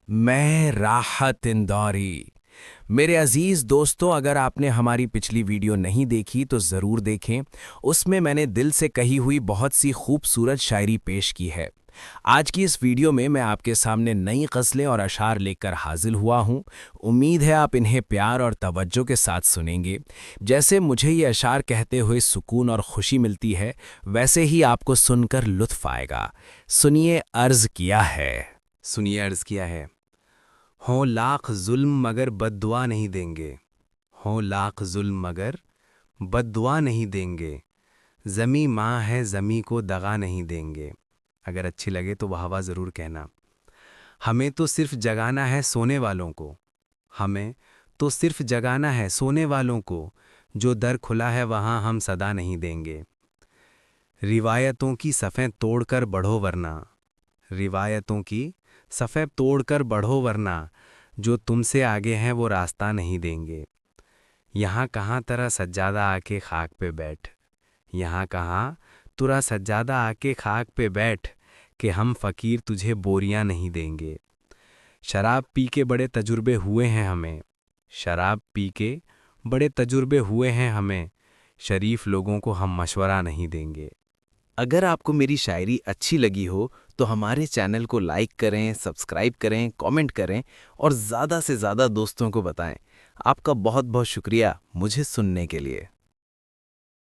میں راحت اندوری۔ میرے عزیز دوستو، اگر آپ نے ہماری پچھلی ویڈیو نہیں دیکھی تو ضرور دیکھیں۔ اس میں میں نے دل سے کہی ہوئی بہت سی خوبصورت شاعری پیش کی ہے۔ آج کی اس ویڈیو میں آپ کے سامنے نئی غزلیں اور اشعار لے کر حاضر ہوا ہوں۔ امید ہے آپ انہیں پیار اور توجہ کے ساتھ سنیں گے۔ جیسے مجھے یہ اشعار کہتے ہوئے سکون اور خوشی ملتی ہے، ویسے ہی آپ کو سن کر لطف آئے گا۔ سنیے عرض کیا ہے۔ ہوں لاکھ ظلم مگر بد دعا نہیں دیں گے، ہوں لاکھ ظلم مگر بد دعا نہیں دیں گے، زمیں ماں ہے زمیں کو دغا نہیں دیں گے۔ اگر اچھی لگے تو واہ واہ ضرور کہنا۔ ہمیں تو صرف جگانا ہے سونے والوں کو، ہمیں تو صرف جگانا ہے سونے والوں کو، جو در کھلا ہے وہاں ہم صدا نہیں دیں گے۔ روایتوں کی صفیں توڑ کر بڑھو ورنہ، روایتوں کی صفیں توڑ کر بڑھو ورنہ، جو تم سے آگے ہیں وہ راستہ نہیں دیں گے۔ یہاں کہاں ترا سجادہ آ کے خاک پہ بیٹھ، یہاں کہاں ترا سجادہ آ کے خاک پہ بیٹھ، کہ ہم فقیر تجھے بوریاں نہیں دیں گے۔ شراب پی کے بڑے تجربے ہوئے ہیں ہمیں، شراب پی کے بڑے تجربے ہوئے ہیں ہمیں، شریف لوگوں کو ہم مشورہ نہیں دیں گے۔ اگر آپ کو میری شاعری اچھی لگی ہو تو ہمارے چینل کو لائک کریں، سبسکرائب کریں، کامنٹ کریں اور زیادہ سے زیادہ دوستوں کو بتائیں۔ آپ کا بہت بہت شکریہ مجھے سننے کے لیے۔